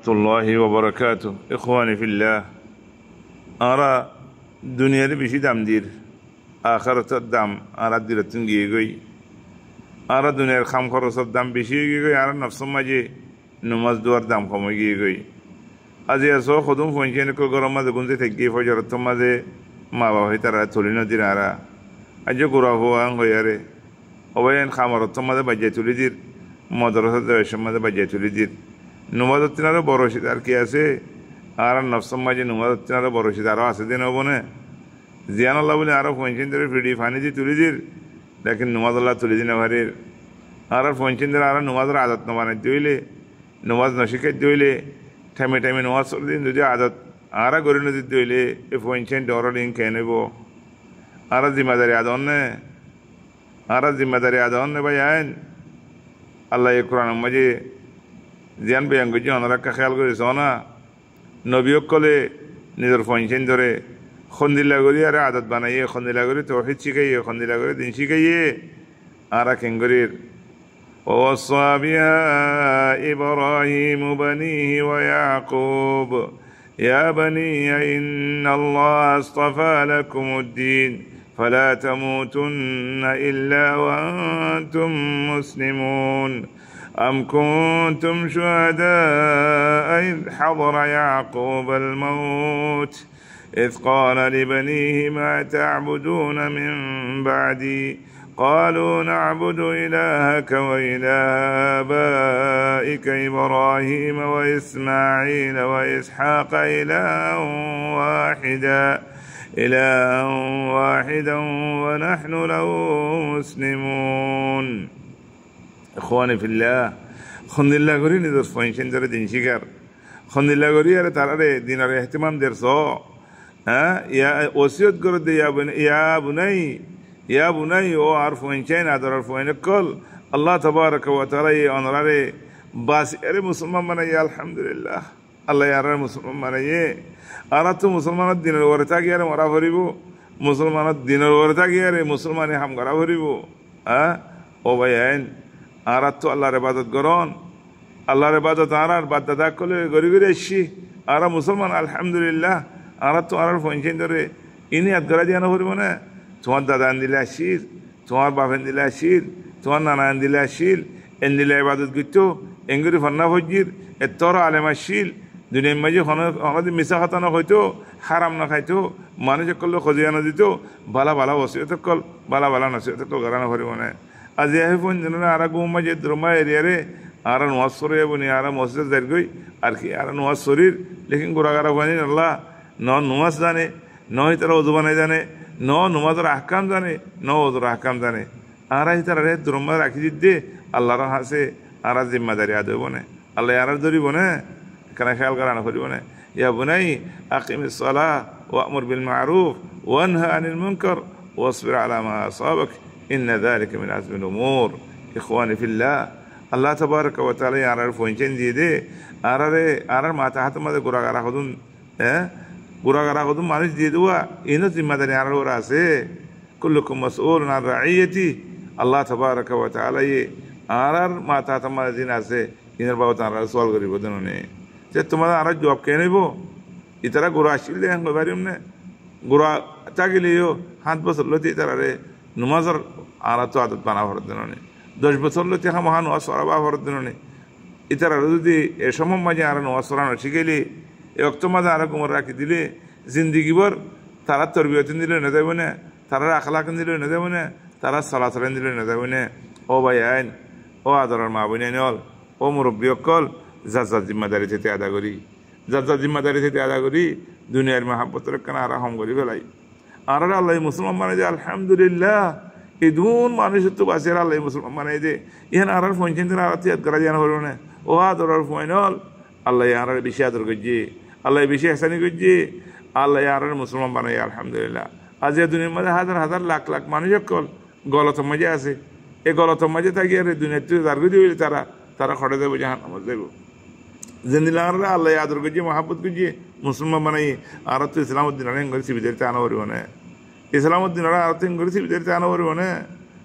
রহমতুল্লাহি ওয়া বারাকাতুহু। ইখওয়ানি ফিল্লাহ, আরা দুনিয়ার বেশি দাম দির, আখিরাতের দাম আরা দিরতুন গিয়ে গই। আরা দুনিয়ার খাম খরচের দাম বেশি হয়ে গই, আর নফসের মাঝে নমাজ দোয়ার দাম কমে গিয়ে গই। আজি আছো খুদুম ফোনছেন কো গরম মাঝে গুনতে থেকে ফজরত মাঝে মা বাবা তারা তুলি নদীর আরা আজ গোড়া হওয়া হইয়ারে অবয়ান খামারত মাঝে বাজিয়ে তুলি দির, মদরসা দেশের মাঝে বাজিয়ে তুলি দির। নমাজত তিনারও বড় শীত আর কি আছে, আর নফসের মাঝে নমাজত তিনারও বড় শীত আরও আছে দিন হবো না। জিয়ান আল্লাহ বলে আরও ফোনছেন ধরে ফিডি ফানি দিয়ে তুলি দির, দেখেন নমাজ আল্লাহ তুলি দিন ভারির। আর ফোনছেন ধরে আর নমাজের আদত ন বানাই দিইলে, নমাজ নশিকাই দিইলে, টাইমে টাইমে নমাজ দিন যদি আদত আর গড়ি নদী দিইলে এ ফোনছেন ডর লিঙ্ক খেয়ে নেব। আর জিম্মাদারি আদন নে, আর জিম্মাদারি আদন নে ভাই আইন আল্লাহ কোরআন মাঝে জিয়ান বেয়ান করছি অনারাক্কা খেয়াল করেছ না। নবীকলে নিজের ফোনছেন ধরে খন্দিল্লা করি আর আদত বানাইয়ে, খন্দিল্লা করি তৌহিদ শিখাইয়ে, খন্দিল্লা করে দিন শিখাইয়ে আর কেঙ্গরির ووصى بها إبراهيم بنيه ويعقوب يا بني إن الله اصطفى لكم الدين فلا تموتن إلا وأنتم مسلمون أم كنتم شهداء إذ حضر يعقوب الموت إذ قال لبنيه ما تعبدون من بعدي قالوا نعبد إلهك وإله آبائك إبراهيم وإسماعيل وإسحاق إلها واحدا ونحن له مسلمون. إخواني في الله, خند الله قري ندر فاينشن در دين شكر خند الله قري أر ترى دين أر اهتمام درسو يا وصيت قرد يا بني او عرفوين ادر عرفوين كل الله تبارك وتعالى انراري باس اري مسلمان مني الحمد لله الله يرى مسلمان مني ارات مسلمان الدين ورتا گيار مرا فريبو مسلمان الدين ورتا گيار مسلمان هم غرا فريبو او بيان ارات الله عبادت گرون الله عبادت ارار بعد ددا كل غري غري شي ارا مسلمان الحمد لله ارات عرفوين دري اني ادرا ديانا فريبو না। তোমার দাদা দিলে আসিল, তোমার বাপেন দিলে আসিল, তোমার নানান দিলে আসিল, এন দিলে ইবাদত করতো, এঙ্গুরি ফন্না ফজির এতর আলেম আসিল, দুনিয়ার মাঝে হনদি মিশা খাতা না হইতো, হারাম না খাইতো, মানুষ করলে খজিয়া না দিত, বালা বালা ওসিয়ত কল, বালা বালা নসিয়ত কল গড়ানো ভরিব না। আজ এই ফোন জানো আর গুম মাঝে দ্রমা এরিয়ারে আর নোয়াজ সরে বনি আর মসজিদ যাই গই আর কি আর নোয়াজ শরীর লেকিন গোড়াগাড়া বানি আল্লাহ ন নোয়াজ জানে, নয় তারা ওযু বানাই জানে, ন নমাজের আহকাম জানে, ন ওজুর আহকাম জানে। আর তারা রে দ্রমা রাখি দিতে আল্লাহর হাসে আর জিম্মাদারি আদয় বনে আল্লাহ আর ধরিব না, কেন খেয়াল করানো করিব না। ইয়া বুনাই আকিমিস সালাহ ওয়া'মুর বিল মা'রুফ ওয়ানহা আনিল মুনকার ওয়াসবির আলা মা আসাবাক ইন্না যালিকা মিন আযমিল উমুর। ইখওয়ানি ফিল্লাহ, আল্লাহ তাবারাকা ওয়া তাআলা আর ফোনছেন দিয়ে দে আর মাথা হাত মাঝে গোড়াগাড়া হদুন গোড়াগাড়া হদুন মানুষ দিয়ে দেওয়া এনো জিম্মাদারি আর ওরা আছে। কুল্লুকুম মাসউলুন আন রাইয়াতি, আল্লাহ তাবারাকা ওয়া তাআলা আর মাথা হাত মাঝে দিন আছে ইনার বাবা তারা সওয়াল করিব জানে যে তোমার আর জবাব কে নেব। ইতারা গোড়া আসিল দে হঙ্গ পারিম না, গোড়া চাগিলেও 7 বছর লতি তারা রে নমাজের আর তো আদত বানা ভরত জানে, 10 বছর লতি মহান ওয়াজ সরাবা ভরত জানে। ইতারা যদি এ সময় মাঝে আর ওয়াজ সরানো শিখাইলে এ অক্ত মাঝে আর গুমর রাখি দিলে জিন্দিগিবর তারা তরবিয়ত দিলে না যাবে না, তারা আখলাক দিলে না যাবে না, তারা সালাসালান দিলে না যাবে না। ও ভাই আইন, ও আদরের মা বোন আইনল, ও মুরব্বী অকল যার জিম্মাদারি থেকে আদা করি, যার জিম্মাদারি থেকে আদা করি দুনিয়ার মহাব্বতের কেন আর হম করি ফেলাই। আর আল্লাহ মুসলমান মানে যে আলহামদুলিল্লাহ এই দুন মানুষের তো বাঁচে আল্লাহ মুসলমান মানে যে ইহান আর ফোনছেন আর তিয়াদ করা জানা হলো না। ও আদরের ফোনল আল্লাহ আর বেশি আদর করছে, আল্লাহ বেশি হাসানি করছে, আল্লাহ আর মুসলমান বানাই আলহামদুলিল্লাহ। আজ দুনিয়ার মাঝে হাজার হাজার লাখ লাখ মানুষ অকল গলত মাঝে আছে, এই গলত মাঝে থাকি আর দুনিয়ার তুই দার করে হইলে তারা খড়ে দেবো জাহান্নামে দেবো। জিন্দিলা আল্লাহ আদর করছে মহাব্বত করছে মুসলমান বানাই আর তো ইসলামউদ্দিন করে সিবিদেরতে আনা পারব না, ইসলামউদ্দিন আর করে সিবিদেরতে আনা পারব না।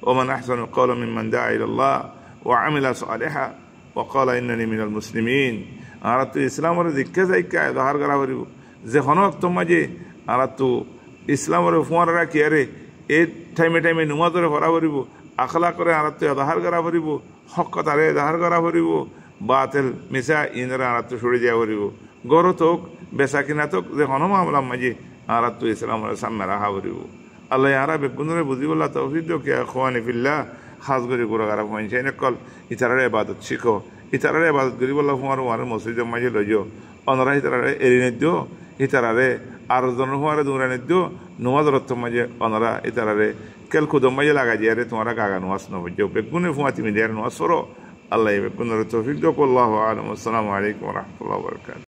ওমান আহসানু ক্বাওলাম মিম্মান দাআ ইলাল্লাহ ওয়া আমিলা সালিহা ওয়া ক্বালা ইন্নানী মিনাল মুসলিমিন। আর তো ইসলামের দীক্ষা যাইকা দহার করা পারিব যে হনক তোমাজে আর তো ইসলামের ফুয়ারা কি আরে এই টাইমে টাইমে নুমাজরে ভরা পারিব আখলা করে আর তো দহার করা পারিব হক কথারে দহার করা পারিব বাতেল মিশা ইনরা আর তো সরে যাওয়া পারিব গর তোক বেচা কিনা তোক যে হন মামলার মাঝে আর তো ইসলামের সামনে রাখা পারিব আল্লাহ আরা বেগুনরে বুঝিবল্লা তৌফিক দিও কে খোয়ানি ফিল্লাহ খাস করে গুড়া খারাপ হয়েছে নকল ইতারারে ইবাদত শিখো ইতারারে ইবাদত করি বললা ফুমার মসজিদের মাঝে লইও অনরা ইতারারে এড়ি নিদিও ইতারারে আর জন ফুমারে দৌড়া নিদিও নুমাজ রত্ত মাঝে অনরা ইতারারে কেল খুদম মাঝে লাগা যায় রে তোমারা গাগা নুয়াজ নবজো বেগুনে ফুমা তুমি দেয়ার নুয়াজ সরো আল্লাহ বেগুনের তৌফিক দিও আল্লাহু আলাইকুম আসসালামু আলাইকুম ওয়া রাহমাতুল্লাহি ওয়া বারাকাতুহু।